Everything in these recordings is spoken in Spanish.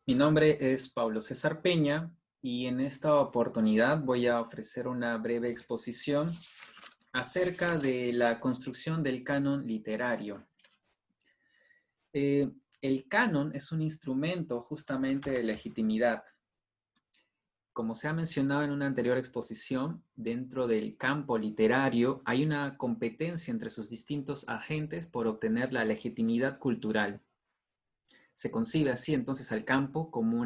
Mi nombre es Pablo César Peña y en esta oportunidad voy a ofrecer una breve exposición acerca de la construcción del canon literario. El canon es un instrumento justamente de legitimidad. Como se ha mencionado en una anterior exposición, dentro del campo literario hay una competencia entre sus distintos agentes por obtener la legitimidad cultural. Se concibe así entonces al campo como,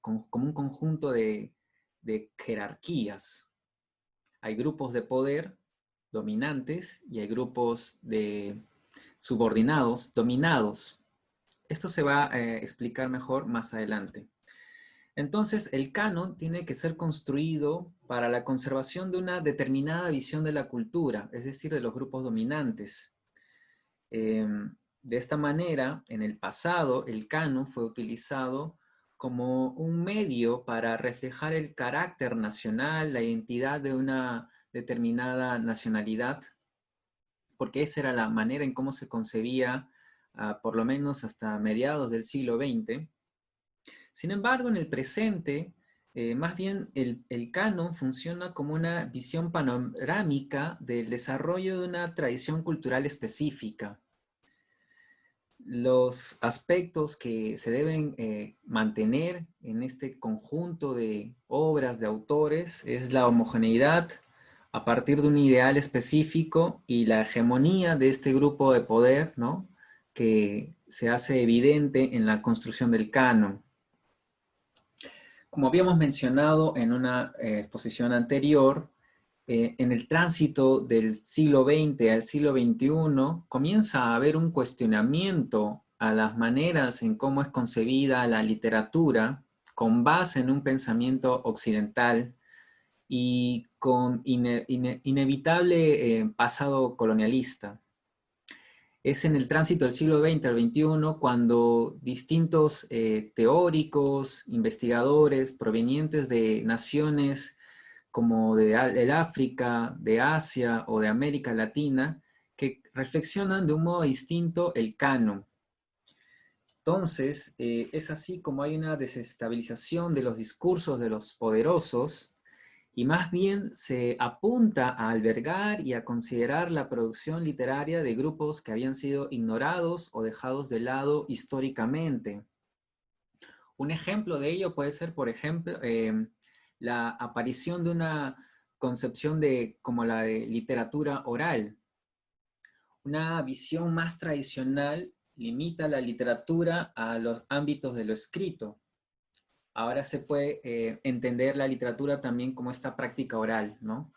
como un conjunto de jerarquías. Hay grupos de poder dominantes y hay grupos de subordinados dominados. Esto se va a explicar mejor más adelante. Entonces, el canon tiene que ser construido para la conservación de una determinada visión de la cultura, es decir, de los grupos dominantes. De esta manera, en el pasado, el canon fue utilizado como un medio para reflejar el carácter nacional, la identidad de una determinada nacionalidad, porque esa era la manera en cómo se concebía, por lo menos hasta mediados del siglo XX. Sin embargo, en el presente, más bien el canon funciona como una visión panorámica del desarrollo de una tradición cultural específica. Los aspectos que se deben mantener en este conjunto de obras de autores es la homogeneidad a partir de un ideal específico y la hegemonía de este grupo de poder, ¿no?, que se hace evidente en la construcción del canon. Como habíamos mencionado en una exposición anterior, en el tránsito del siglo XX al siglo XXI comienza a haber un cuestionamiento a las maneras en cómo es concebida la literatura con base en un pensamiento occidental y con inevitable pasado colonialista. Es en el tránsito del siglo XX al XXI cuando distintos teóricos, investigadores provenientes de naciones como del África, de Asia o de América Latina, que reflexionan de un modo distinto el canon. Entonces, es así como hay una desestabilización de los discursos de los poderosos y más bien se apunta a albergar y a considerar la producción literaria de grupos que habían sido ignorados o dejados de lado históricamente. Un ejemplo de ello puede ser, por ejemplo, la aparición de una concepción como la de literatura oral. Una visión más tradicional limita la literatura a los ámbitos de lo escrito. Ahora se puede entender la literatura también como esta práctica oral, ¿no?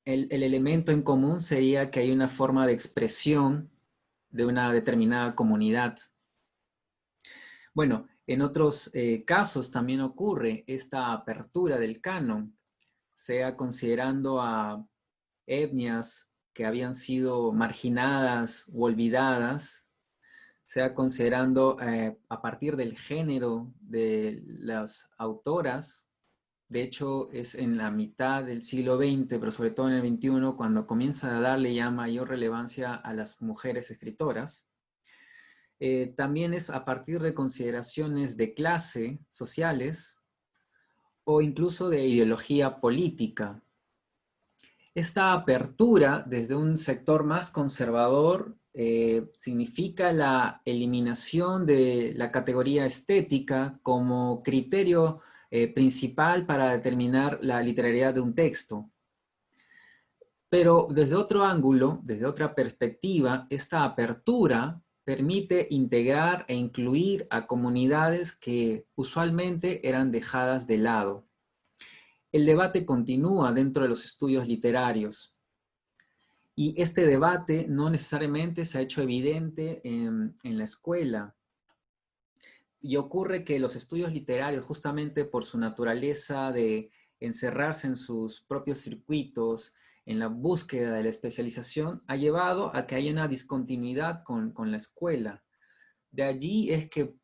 El elemento en común sería que hay una forma de expresión de una determinada comunidad. Bueno, en otros casos también ocurre esta apertura del canon, sea considerando a etnias que habían sido marginadas u olvidadas, sea considerando a partir del género de las autoras. De hecho, es en la mitad del siglo XX, pero sobre todo en el XXI, cuando comienza a darle ya mayor relevancia a las mujeres escritoras. También es a partir de consideraciones de clase, sociales, o incluso de ideología política. Esta apertura desde un sector más conservador significa la eliminación de la categoría estética como criterio principal para determinar la literalidad de un texto. Pero desde otro ángulo, desde otra perspectiva, esta apertura permite integrar e incluir a comunidades que usualmente eran dejadas de lado. El debate continúa dentro de los estudios literarios y este debate no necesariamente se ha hecho evidente en la escuela. Y ocurre que los estudios literarios, justamente por su naturaleza de encerrarse en sus propios circuitos, en la búsqueda de la especialización, ha llevado a que haya una discontinuidad con la escuela. De allí es que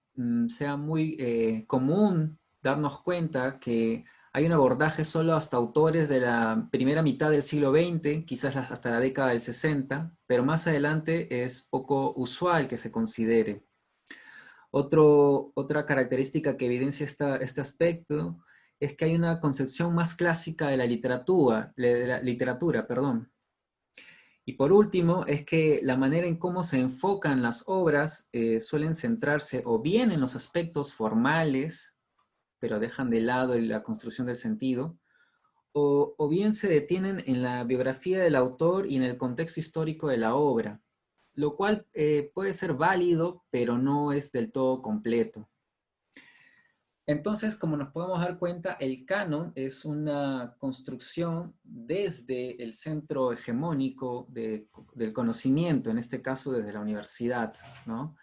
sea muy común darnos cuenta que hay un abordaje solo hasta autores de la primera mitad del siglo XX, quizás hasta la década del 60, pero más adelante es poco usual que se considere. Otra característica que evidencia este aspecto es que hay una concepción más clásica de la literatura, perdón. Y por último, es que la manera en cómo se enfocan las obras suelen centrarse o bien en los aspectos formales, pero dejan de lado la construcción del sentido, o bien se detienen en la biografía del autor y en el contexto histórico de la obra, lo cual puede ser válido, pero no es del todo completo. Entonces, como nos podemos dar cuenta, el canon es una construcción desde el centro hegemónico del conocimiento, en este caso desde la universidad, ¿no?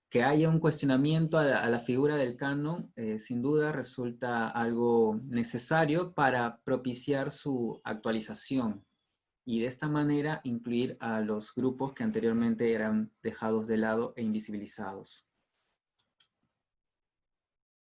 Que haya un cuestionamiento a la figura del canon, sin duda resulta algo necesario para propiciar su actualización y de esta manera incluir a los grupos que anteriormente eran dejados de lado e invisibilizados.